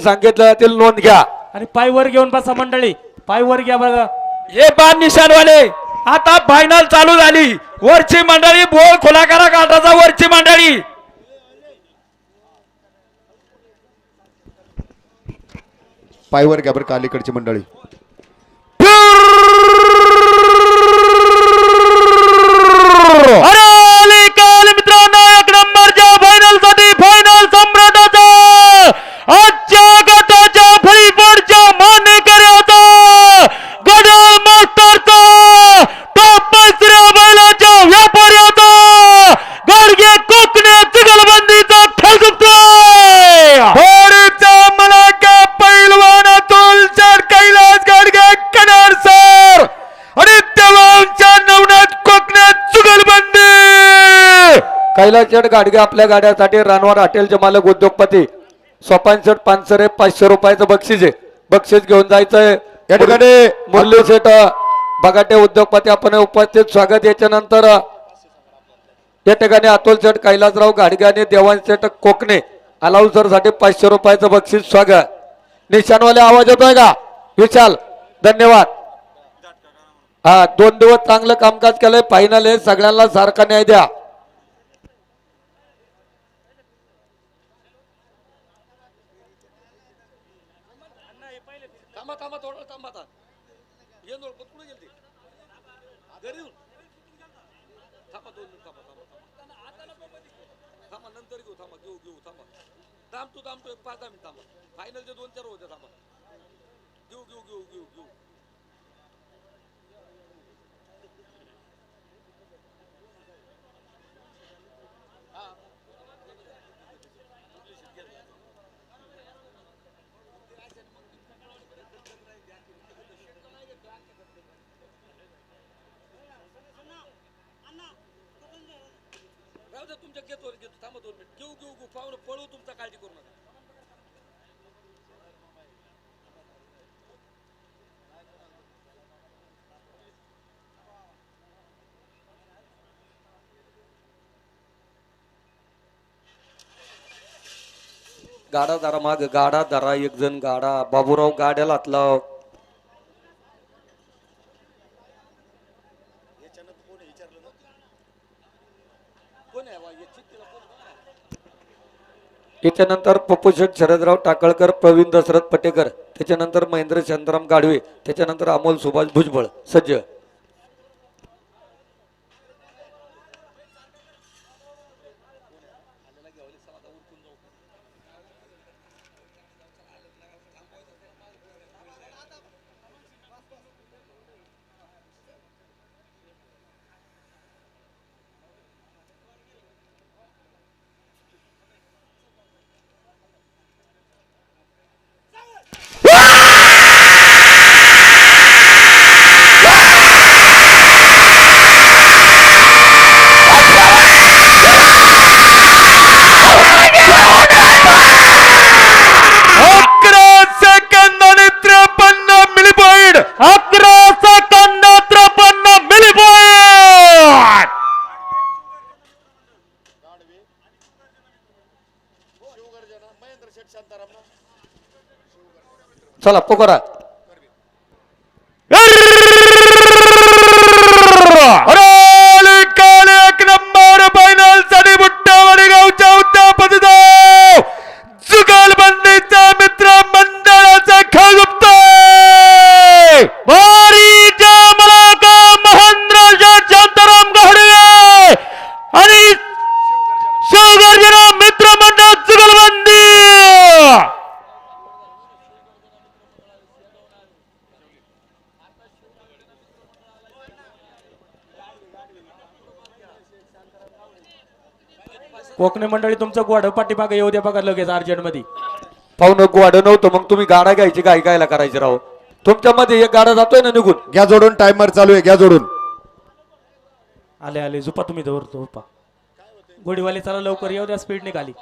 सांगितलं ते नोंद घ्या. आणि पाय वर घेऊन बसा मंडळी, पाय वर घ्या बघा. हे बाण निशाणवाले आता फायनल चालू झाली. वरची मंडळी बोल खुला करा काठाचा. वरची मंडळी पायवर घ्या बरं कालीकडची मंडळी. अरे काल मित्रांनो, एक नंबरच्या फायनल साठी फायनल सम्राटाचा आजच्या गटाच्या फळीफडच्या मानेकऱ्याचा गडल मास्टरचा टॉप बैलाच्या व्यापाऱ्याचा गाडगे कोकणे चिगलबंदीचा खेळतोय. मला का पैलवान अतुल सर, कैलास गाडगे कनार सर आणि देवांच्या नवनाथ कोकणे जुगलबंदी. कैलास शेठ गाडगे आपल्या गाड्यासाठी रानवार हॉटेलचे मालक उद्योगपती सोपान शेठ पानसरे 500 रुपयाचं बक्षीस आहे. बक्षीस घेऊन जायचंय या ठिकाणी मुरली शेठ बगाटे उद्योगपती आपण उपस्थित. स्वागत. याच्या नंतर या ठिकाणी अतुल शेठ कैलासराव गाडगे आणि देवांश शेठ कोकणे अलाउसर साठी 500 रुपयाचं बक्षीस. स्वागत. निशाणवाले आवाज येतोय का विशाल? धन्यवाद. हा 2 दिवस चांगलं कामकाज केलंय. फायनल आहे, सगळ्यांना सारखा न्याय द्या. फायनलचे 2-4 होते. घेऊ. तुमच्या घेतो थांबा 2 मिनिट. घेऊ पाहुणं पळू. तुमचा काळजी करू नका. गाडा धरा माग, गाडा धरा. एक जण गाडा. बाबूराव गाड्याला हातला. याच्यानंतर पप्पूशेठ शरदराव टाकळकर, प्रवीण दशरथ पटेकर, त्याच्यानंतर महेंद्र शांताराम गाडवे, त्याच्यानंतर अमोल सुभाष भुजबळ. सज्ज. चला पोकरा. एक नंबर फायनल साठी बुट्टावाडी गावच्या उद्यापतीचा जुगलबंदीचा मित्र मंडळाचा खेळ गुप्ताय. भारी जमलाका महेंद्र शांताराम गाडवे आणि शिवगर्जना मित्र मंडळ जुगलबंदी. कोकणे मंडळी तुमचं गोड पाठीमागे येऊ द्या बघा लगेच अर्जंट मध्ये. पाहुणं गोड नव्हतं मग तुम्ही गाडा घ्यायची गाय गायला करायची राहो. तुमच्यामध्ये एक गाडा जातोय ना निघून. घ्या जोडून. टाइमर चालू आहे. घ्या जोडून. आले झोपा तुम्ही जवळ झोपा. गोडीवाले चला लवकर येऊ द्या. स्पीड निघाली.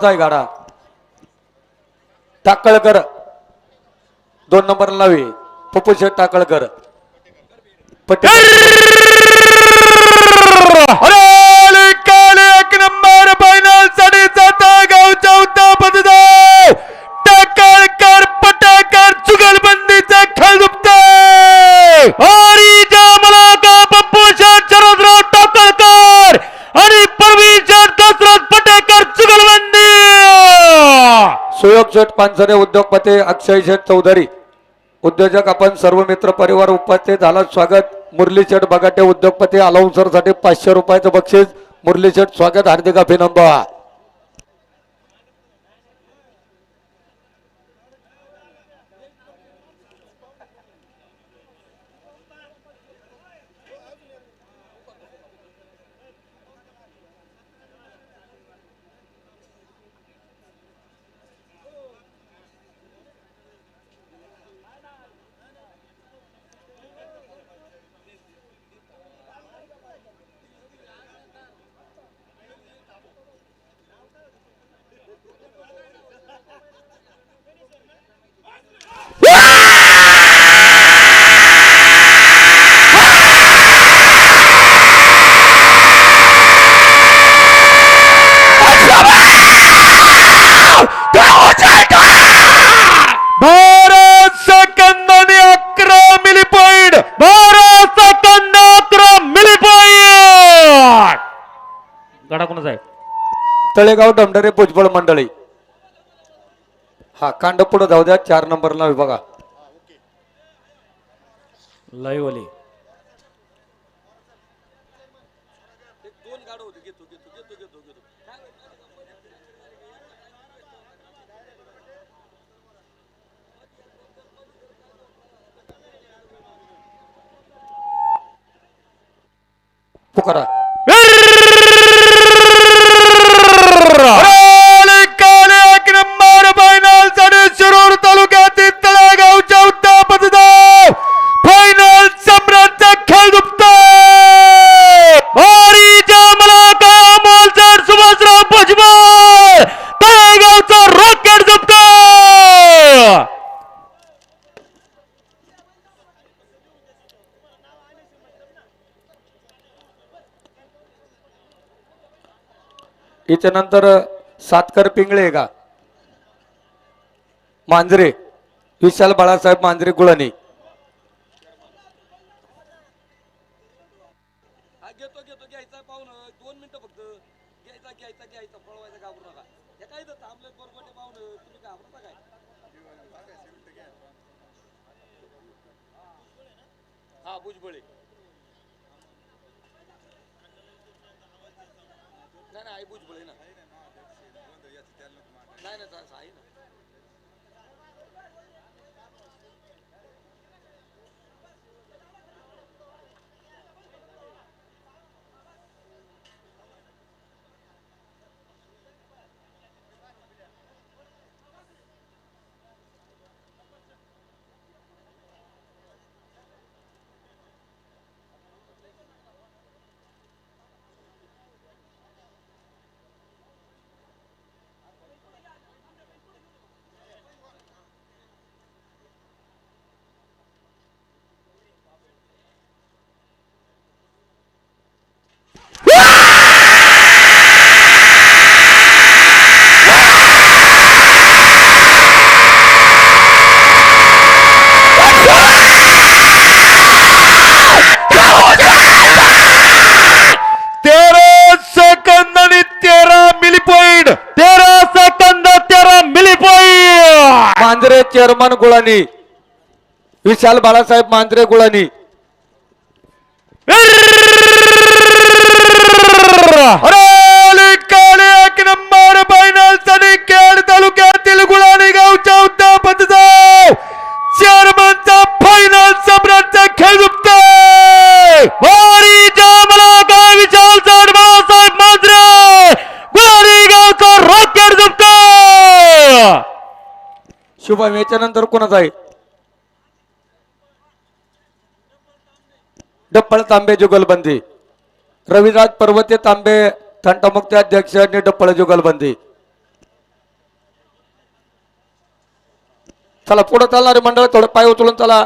कोणाचा आहे गाडा? टाकळकर 2 नंबरला लावी पप्पू शेठ टाकळकर एक नंबर फायनल साठी जाता गावच्या उत्तापदाव टाकळकर पटेकर जुगलबंदीचा खेळ दुपतोय हरी जामला का पप्पू शेठ शरदराव टाकळकर आणि परवीन शेठ दशरथ पटेकर जुगलबंदी. सुयोग शेठ पानसरे उद्योगपती अक्षय शेठ चौधरी उद्योजक आपण सर्व मित्र परिवार उपस्थित झाला. स्वागत. मुरली शेठ बगाटे उद्योगपती अलाउन्सर साठी 500 रुपयाचं बक्षीस. मुरली शेठ स्वागत, हार्दिक अभिनंदन. भारत सेकंदाने 11 milli point. Bharat second 11 milli point. गाडा कोणाचा आहे? तळेगाव डमडरे भुजबळ मंडळी. हा कांड पुढे जाऊ द्या. 4 नंबरला विभागा लाईव्ह वाली पुकारा. एक नंबर फायनल साठी शिरूर तालुक्यातील तळेगावच्या उत्तापदाव फायनल सम्राटचा खेळ दुपतोय हरी जामला का मोलसर सुभाषराव भुजबळ तळेगावचा रॉकेट दुपतोय. याच्या नंतर सातकर पिंगळे का मांजरे विशाल बाळासाहेब मांजरे गुळणी. घेतो घ्यायचा पाहुणं 2 मिनिटं फक्त घ्यायचा पळवायचा घाबरू नका. हे काय तर थांबले बरोबर पाहुणं तुम्ही घाबरता काय? हा भुजबळे नाही आई भुजबळे ना नाही आहे ना. मांजरे चेअरमन गुळणी विशाल बाळासाहेब मांजरे गुळणी. एक नंबर फायनल साठी खेड तालुक्यातील गुळाणी गावच्या उत्तापदाव चेअरमनचा फायनल सम्राटचा खेळ दुपतोय हरी जामला का विशाल बाळासाहेब मांजरे गुळाणी गावचा रॉकेट दुपतोय. शुभम याच्यानंतर कोणाचा आहे? डप्पळ तांबे जुगलबंदी रविराज पर्वते तांबे थंटामुक्ती अध्यक्ष आणि डप्पळ जुगलबंदी. चला पुढे चालणारे मंडळ थोडं पाय उचलून चला.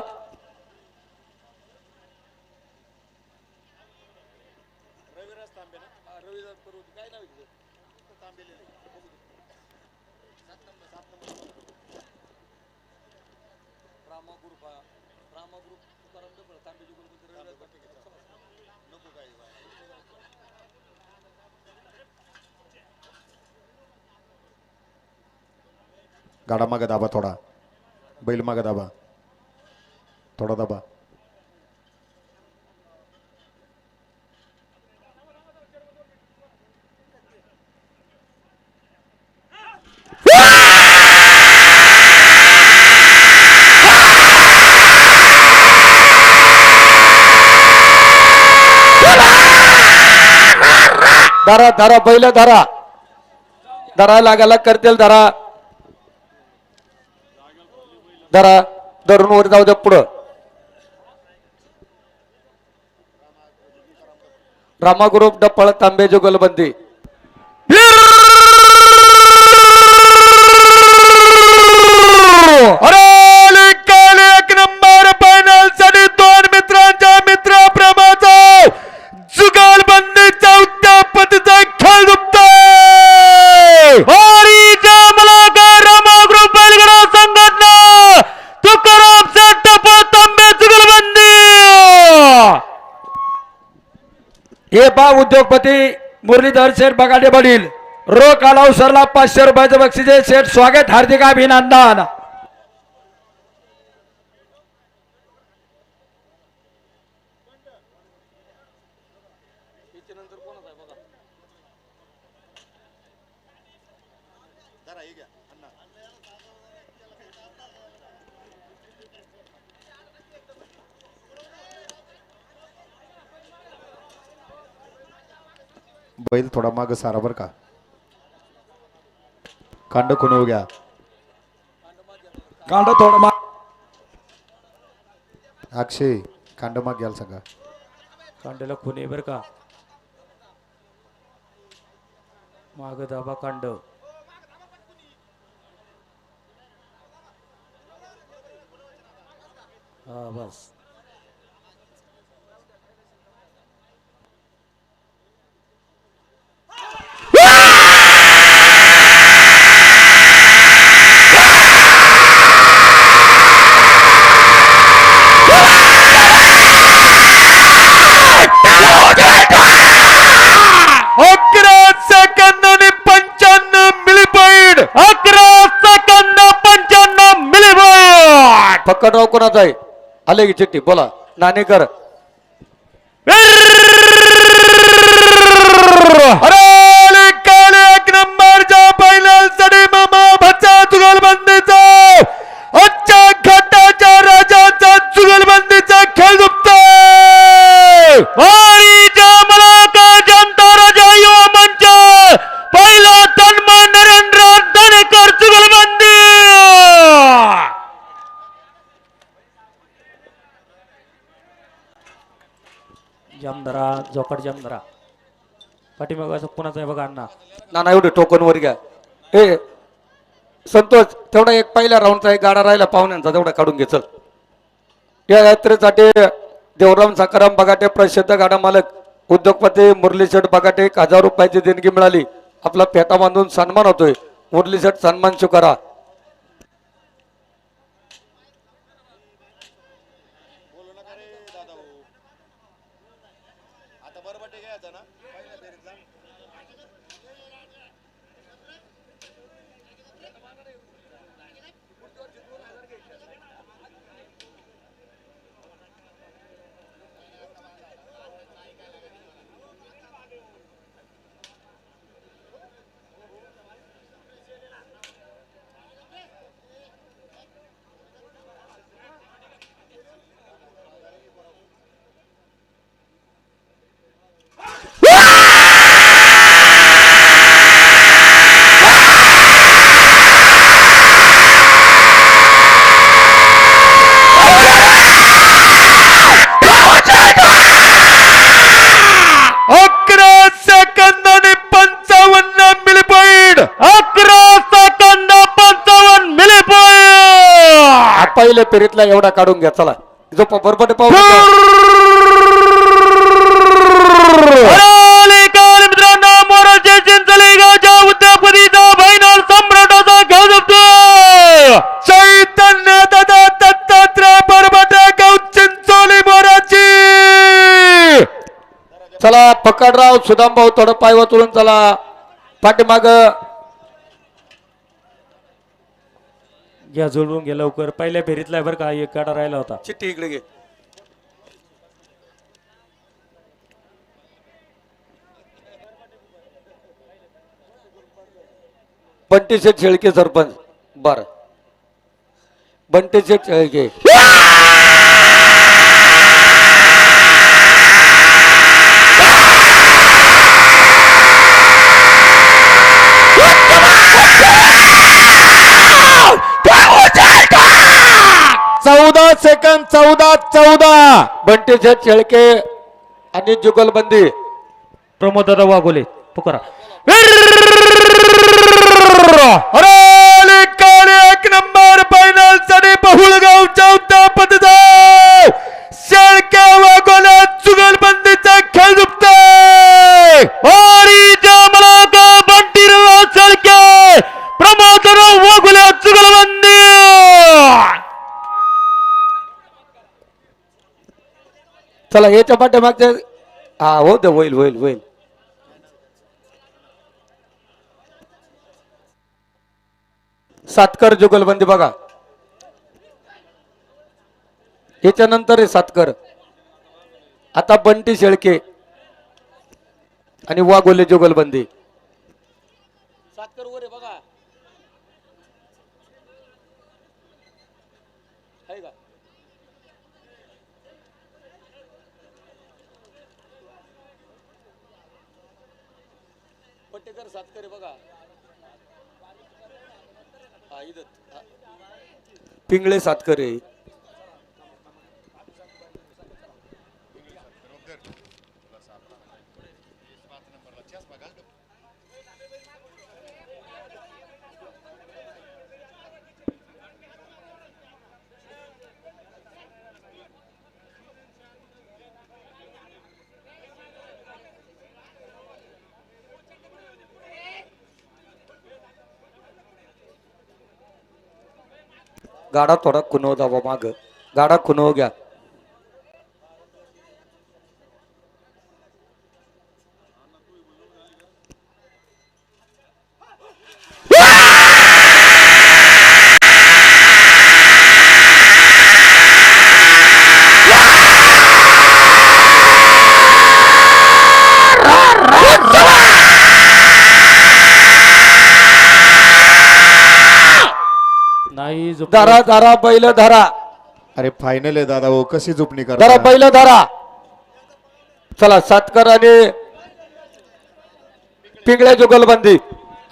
गाडा मागे दाबा थोडा, बैल मागे दाबा, थोडा दाबा. धरा धरा बैल धरा, धरा लागायला करतील धरा, धरा धरून वर जाऊ द्या पुढं. रामा ग्रुप डप्पळ तांबे जुगलबंदी. एक नंबर फायनल साठी दोन मित्रांच्या मित्राप्रमाचा जुगलबंदीचा उद्यापतीचा खेळ दुखतोय. रामा ग्रुप बैलगाडा संघटना तुकाराम डप्पळ तांबे जुगलबंदी. हे बा उद्योगपती मुरलीधर शेठ बगाडे वडील रोख आलाव सरला 500 रुपयाचं बक्षीस. शेठ स्वागत, हार्दिक अभिनंदन. बैल थोडा माग सारा बर का, कांड खुणवू घ्या. कांड थोडं मा अक्षय कांड माग घ्याल सांगा. कांड्याला खुने बर का, माग दाबा कांड. हा बस. फक्कड कोणाचा आहे? आले की चिठ्ठी बोला. नाणेकर एक नंबरच्या फायनल साठी मामा भच्चा जुगलबंदीचा आजच्या घाटाच्या राजाचा जुगलबंदीचा खेळ दुखतोय. जनता राजा युवा मंच पहिला तन्मान नरेंद्र धनेकर जुगलबंदी. जमदरा जोकड जमदरा पाठीमाग असं कोणाचं आहे बघा अण्णा. नाना एवढे टोकन वर घ्या. ए संतोष तेवढा एक पहिल्या राऊंडचा एक गाडा राहिला पाहुण्यांचा, तेवढा काढून घे चल. या यात्रेसाठी देवराम सकाराम बगाटे प्रसिद्ध गाडा मालक उद्योगपती मुरलीशेठ बगाटे 1000 रुपयाची देणगी मिळाली. आपला फेटा बांधून सन्मान होतोय. मुरलीशेठ सन्मान स्वीकारा. पहिल्या फेरीतला एवढा काढून घ्या चला जो बरोबर पाहू मित्रांनो मोराच्या चिंचले गावच्या उद्यापतीचा फायनल सम्राटाचा खेळ जमतोय चैतन्य दादा दत्तात्रय बरबटे गाव चिंचोली मोराची. चला पकडराव सुदाम भाऊ थोडं पाय वाचून चला पाठीमाग घ्या जुळवून घ्या लवकर पहिल्या फेरीतला बरं का एक काढा राहिला होता. चिठ्ठी इकडे घे. बंटी शेठ शेळके सरपंच बर बंटी शेठ शेळके सेकंद 14 बंटी शेठ शेळके आणि जुगलबंदी प्रमोद दादा वाघोले पुकारा. अरे काले एक नंबर फायनल साठी बहुळगावच्या उद्यापतीचा शेळके वाघोले जुगलबंदीचा खेळ झुकतोय. बंटीराव शेळके प्रमोदराव वाघोले जुगलबंदी. चला याच्या पाठीमागच्या हा हो दे होईल होईल होईल सातकर जुगलबंदी बघा याच्यानंतर आहे सातकर आता बंटी शेळके आणि वाघोले जुगलबंदी. सातकर वर आहे बघा आहे का पट्टेकर सातकर आहे बघा हा इथं हा. पिंगळे सातकर आहे. गाडा थोडा खुनव जावा माग गाडा खुनव घ्या. नाही धरा धरा बैल धरा अरे फायनल आहे दादा हो कशी झोपणी धरा बैल धरा. चला सातकर आणि पिंगळे जुगलबंदी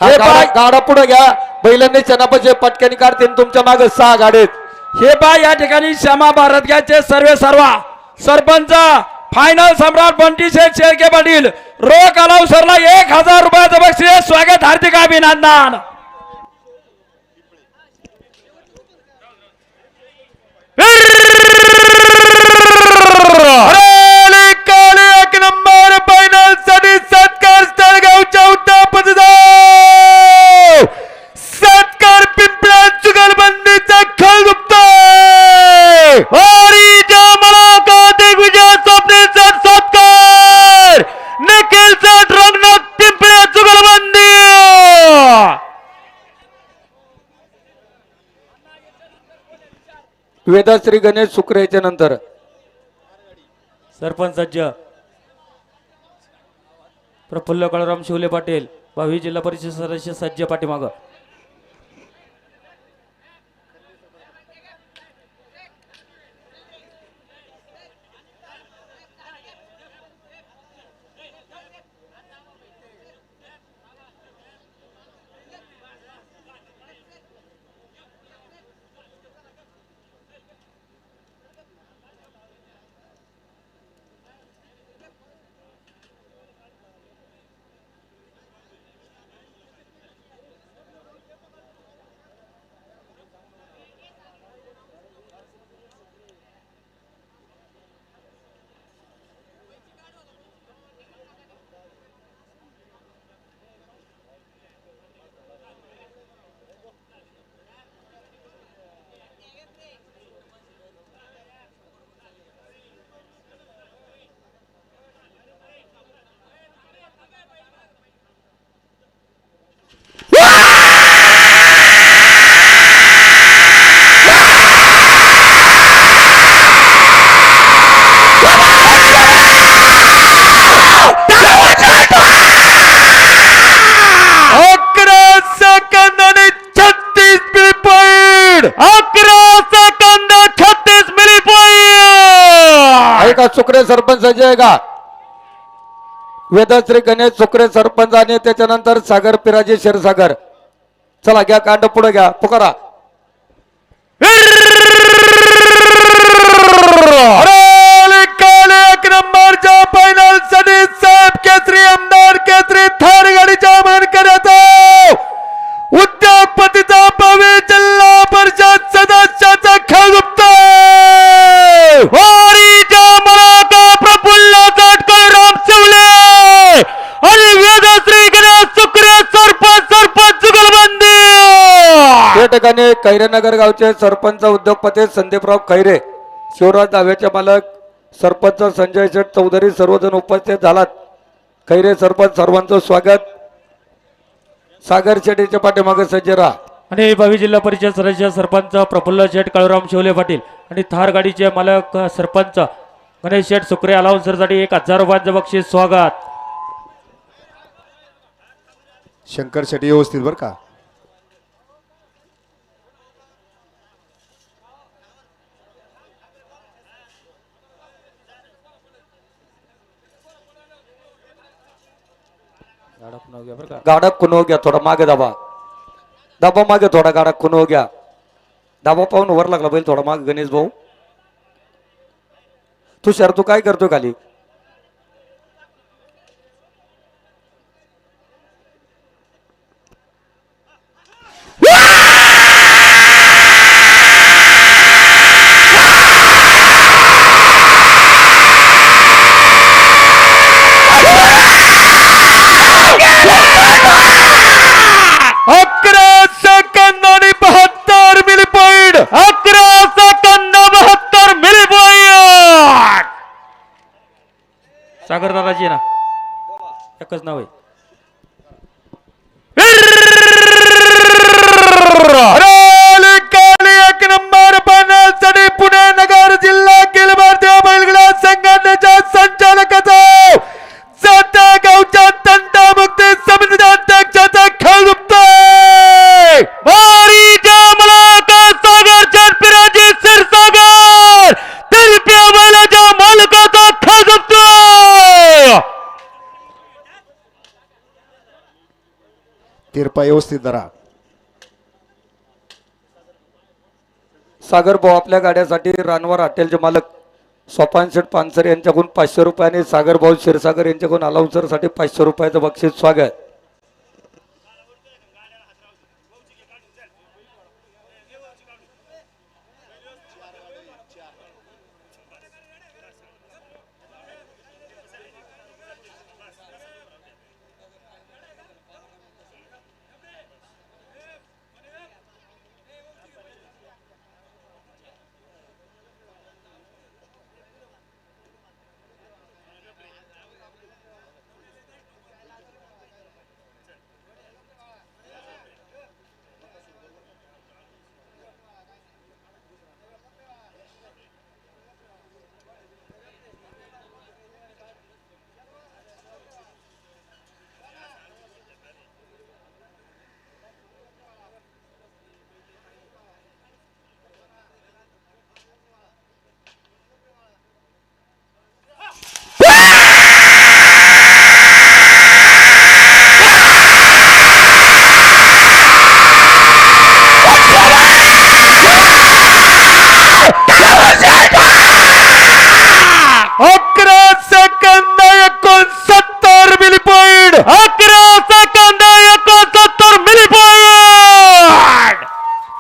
हा गाडा पुढे घ्या बैलांनी चनापचे पटक्याने काढतील तुमच्या मागे 6 गाडीत. हे बा या ठिकाणी श्यामा भारतग्याचे सर्व सरपंच फायनल सम्राट बंटी शेठ शेळके पाटील रोख अलाव सरला 1000 रुपयाचं बक्षीस स्वागत हार्दिक अभिनंदन. एक नंबर फायनल साठी सत्कार स्थळगावच्या उद्यापतीचा सत्कार पिंपळा जुगलबंदीचा खेळ झुकतोय. दिग्विजय स्वप्नील सत्कार निखिल सेठ रंगनाथ पिंपळे जुगलबंदी. वेदाश्री गणेश शुक्र याच्या नंतर सरपंच सज्ज प्रफुल्ल काळूराम शिवले पाटील 22 जिल्हा परिषद सदस्य सज्ज पाठीमाग. का सुक्रे सरपंच सज्ज आहे का वेदश्री गणेश सुक्रे सरपंच आणि त्याच्यानंतर सागर पिराजी क्षीरसागर चला घ्या कांड पुढे घ्या पुकारा एक नंबरच्या फायनल साठी साहेब केसरी आमदार केसरी थार गाडीच्या मानकऱ्याचा उद्योगपतीचा भव्य जिल्हा परिषद सदस्याचा खेळ गुप्तय वारीच्या मराठा प्रफुल्ल जाटकर राम शिवले आणि वेदश्री गणेश सुक्रे सरपंच जुगलबंदी या ठिकाणी खैरेनगर गावचे सरपंच उद्योगपती संदीपराव खैरे शिवराज दाव्याचे मालक सरपंच संजय शेठ चौधरी सर्वजण उपस्थित झालात खैरे सरपंच सर्वांचं स्वागत सागर शेठीच्या पाठीमागे सज्ज राहा आणि भावी जिल्हा परिषद सदस्य सरपंच प्रफुल्ल शेठ काळूराम शिवले पाटील आणि थार गाडीचे मालक सरपंच गणेश शेठ सुक्रे अलाउन्सरसाठी 1000 रुपयांचं बक्षीस स्वागत शंकर शेट्टी व्यवस्थित बरं का गाडा कुणव घ्या थोडा मागे दाबा दाबा मागे थोडा गाडा कुणव घ्या दाबा पाहून वर लागला बैल थोडा मागे गणेश भाऊ तू काय करतो खाली सागर दादाजी ना एकच नाव आहे एक नंबर पाहण्यासाठी पुणे नगर जिल्हा अखिल भारतीय बैलगाडा संघटनेच्या संचालकाचा जात्या गावच्या तंटामुक्ती समितीच्या अध्यक्षाचा खेळ गुप्तय वारीच्या मलाका सागर शेठ पिराजी क्षीरसागर तिरप्या बैलाच्या मालकाचा खेळ गुप्तय तिरपा व्यवस्थित धरा सागर भाऊ आपल्या गाड्यासाठी रानवर हॉटेलचे मालक सोपान शेठ पानसरे यांच्याकडून 500 रुपये आणि सागर भाऊ क्षीरसागर यांच्याकडून अलाउन्सरसाठी 500 रुपयाचं बक्षीस स्वागत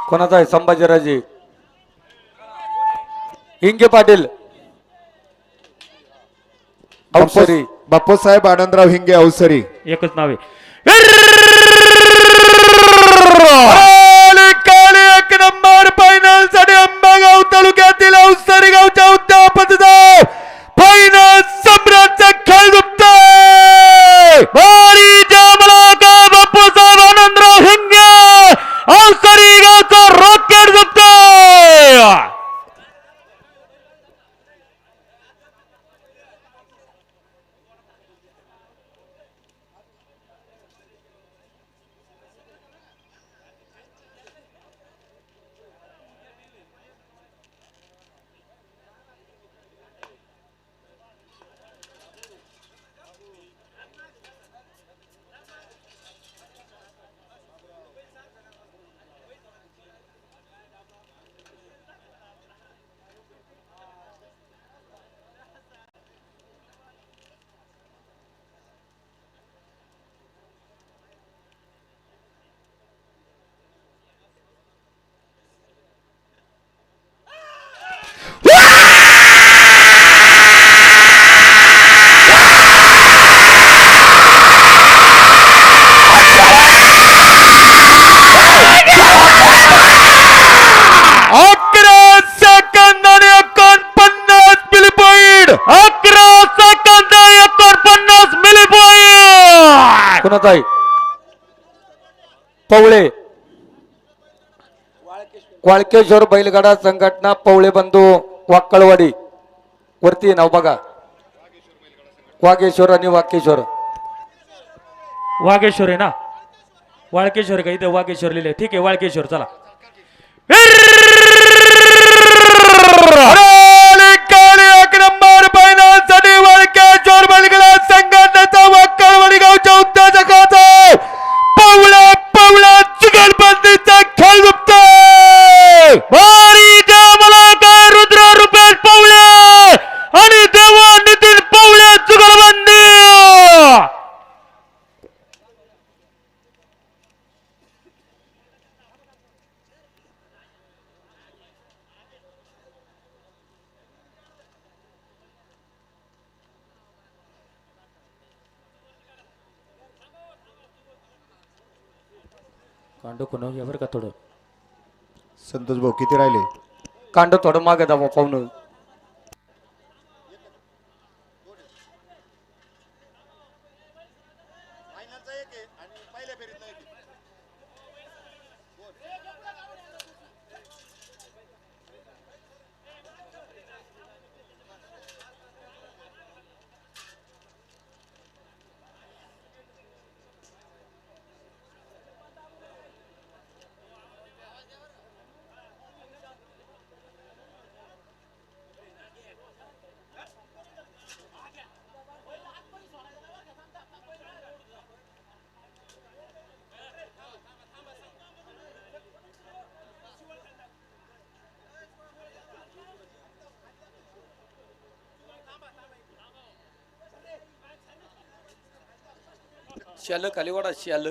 कोणाचा आहे संभाजीराजे हिंगे पाटील अवसरी बाप्पूसाहेब आनंदराव हिंगे अवसरी एकच नाव आहे एक नंबर फायनल साठी अंबागाव तालुक्यातील अवसरी गावच्या उद्यापतीचा फायनल सम्राटचा खेळ गुप्तय वारीच्या मलाका बाप्पूसाहेब आनंदराव हिंगे अवसरी गावचा रॉकेट गुप्तय कुणाचा आहे पवळे वाळकेश्वर बैलगाडा संघटना पवळे बंधू वाक्कळवाडी वरती नाव बघा वाघेश्वर आणि वाकेश्वर वाघेश्वर आहे ना वाळकेश्वर का इथे वाघेश्वर लिहिले ठीक आहे वाळकेश्वर चला एक नंबर फायनल साठी वाळकेश्वर बैलगाडा संघटनेचा वाक्कळवाडी गावच्या उद्योजकाचा पवळे पवळे जुगलबंदीचा खेळ झुकतोय भारी जय रुद्र रुपेश पवळे आणि देवा नितीन पवळे जुगलबंदी कांडो कोण घ्या बरं का थोडं संतोष भाऊ किती राहिले कांड थोडं मागे दाबा पाहुणं शाल खाली वाडा शाल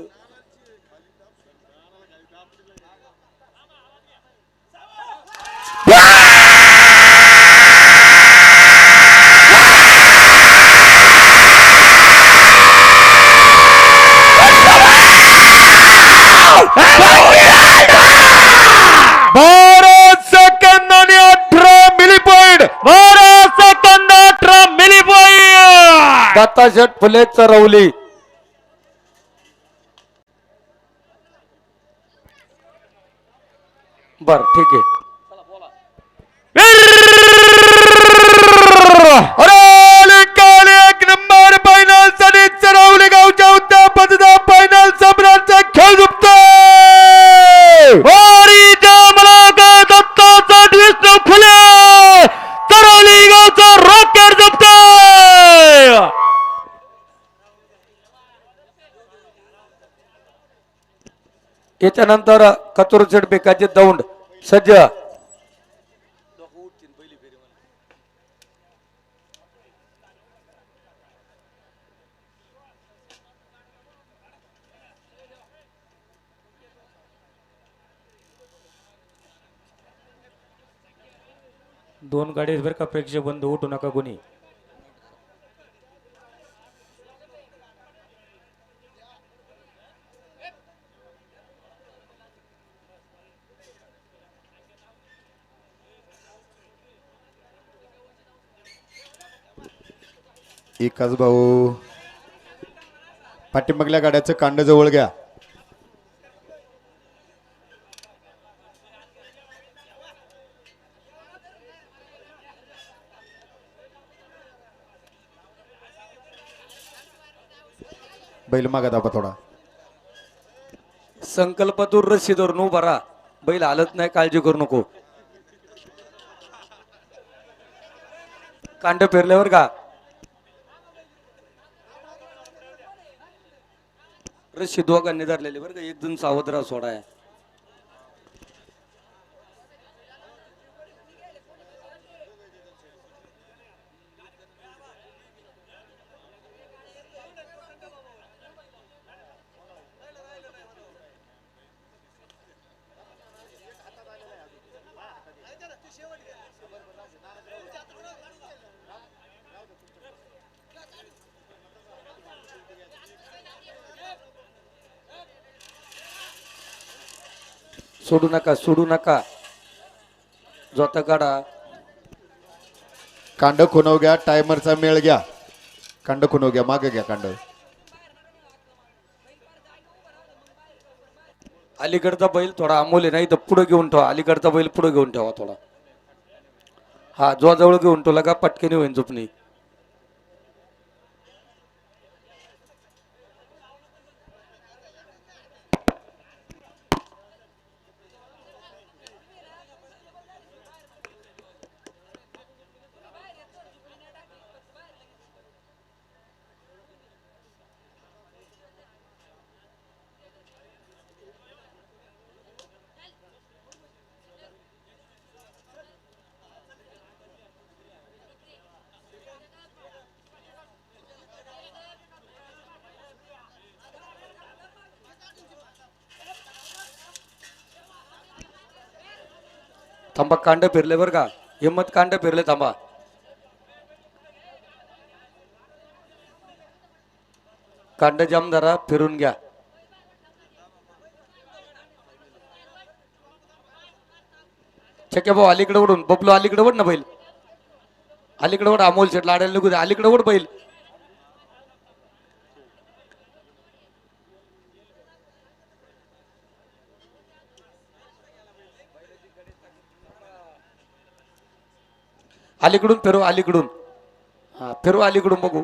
भारत सेकंद आणि 18 milli point Bharat second 18 milli point दत्ताशेठ फुले चरवली बर ठीक आहे एक नंबर फायनल साठी चरवली गावच्या उद्यापनाचा फायनल सम्राटचा खेळ झुकतोय दत्ताचा विष्णू फुले चरवली गावचा रॉकेट झुकतोय याच्यानंतर कतुरचेट बेकाचे दौंड सज्ज दोन गाडी आहेत बरं का प्रेक्षक बंधू उठू नका कोणी एकाच भाऊ पाठीमागल्या गाड्याचं कांड जवळ घ्या बैल मागा दाबा थोडा संकल्प दूर रशी धरून उभा राहा बैल हालत नाही काळजी करू नको कांड पेरल्यावर का रशी दोघांनी धरलेले बरं का एक जण सावध राहा सोडाय सोडू नका जोता काढा कांड खुनव घ्या टायमरचा मेळ घ्या कांड खुनव घ्या मागे घ्या कांड अलीकडचा बैल थोडा अमोल आहे नाही तर पुढे घेऊन ठेवा. अलीकडचा बैल पुढे घेऊन ठेवा थोडा. हा जो जवळ घेऊन ठेवला का पटकेने होईन झोपणी. थांबा कांड फिरले बरं का. हिम्मत कांड फिरले थांबा. कांड जाम धरा फिरून घ्या. छक्या भाऊ अलीकडे ओढून बबलू अलीकडे ओढ ना बैल. अलीकडे ओढ अमोल शेट लाडायला निघू दे. अलीकडे ओढ बैल. अलीकडून फिरव अलीकडून. हा फिरव अलीकडून बघू.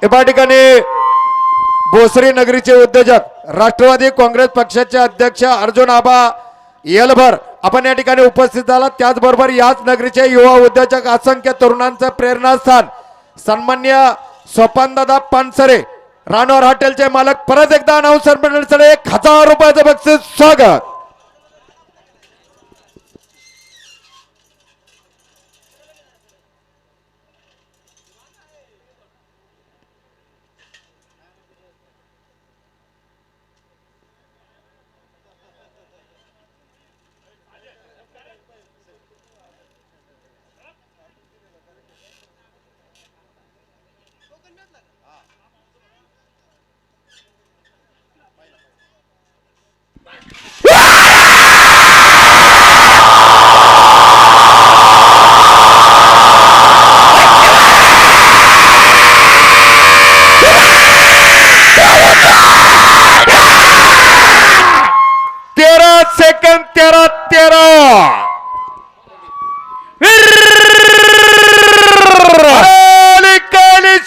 या ठिकाणी भोसरी नगरीचे उद्योजक राष्ट्रवादी काँग्रेस पक्षाचे अध्यक्ष अर्जुन आबा येलभर आपण या ठिकाणी उपस्थित झाला. त्याचबरोबर याच नगरीचे युवा उद्योजक असंख्य तरुणांचं प्रेरणास्थान सन्मान्य सोपानदादा पानसरे रानोर हॉटेलचे मालक परत एकदा अनाउन्सर मंडळीकडे 1000 रुपयाचं बक्षीस स्वागत.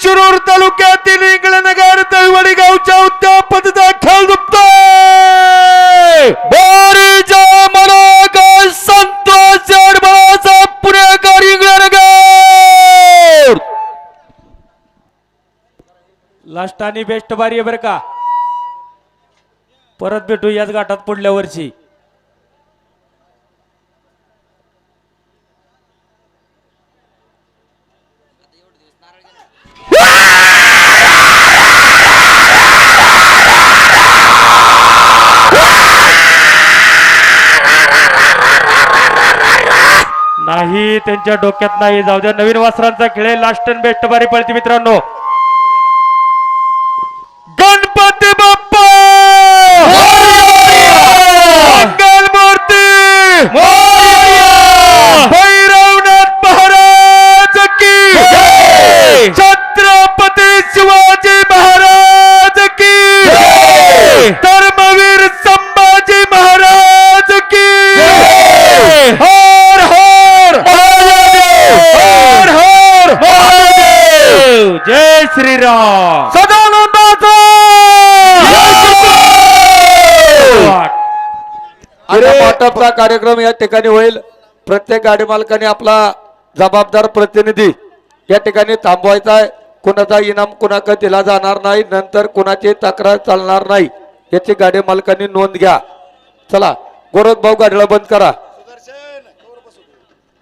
शिरूर तालुक्यातील इंगळनगर तळवडी गावच्या उद्यापतीचा खेळ दुखतोय. बोरीच्या मनाक संतोष जडबळाचा पुणेकर इंगळनगर. लास्ट आणि बेस्ट बारी आहे बरं का. परत भेटू याच घाटात पुढल्या वर्षी. नाही त्यांच्या डोक्यात नाही. जाऊ द्या नवीन वासरांचा खेळ आहे. लास्ट अँड बेस्ट बारी पळती मित्रांनो. गणपती बाप्पा मंगल मूर्ती भैरवनाथ महाराज की छत्रपती शिवाजी महाराज की धर्मवीर संभाजी महाराज की हर हर हर हर महादेव. जय श्रीराम. सदानंदाचा वाटपचा कार्यक्रम या ठिकाणी होईल. प्रत्येक गाडी मालकाने आपला जबाबदार प्रतिनिधी या ठिकाणी थांबवायचा आहे. कुणाचा इनाम कुणाकडे दिला जाणार नाही, नंतर कुणाची तक्रार चालणार नाही याची गाडी मालकांनी नोंद घ्या. चला गोरख भाऊ गाडीला बंद करा.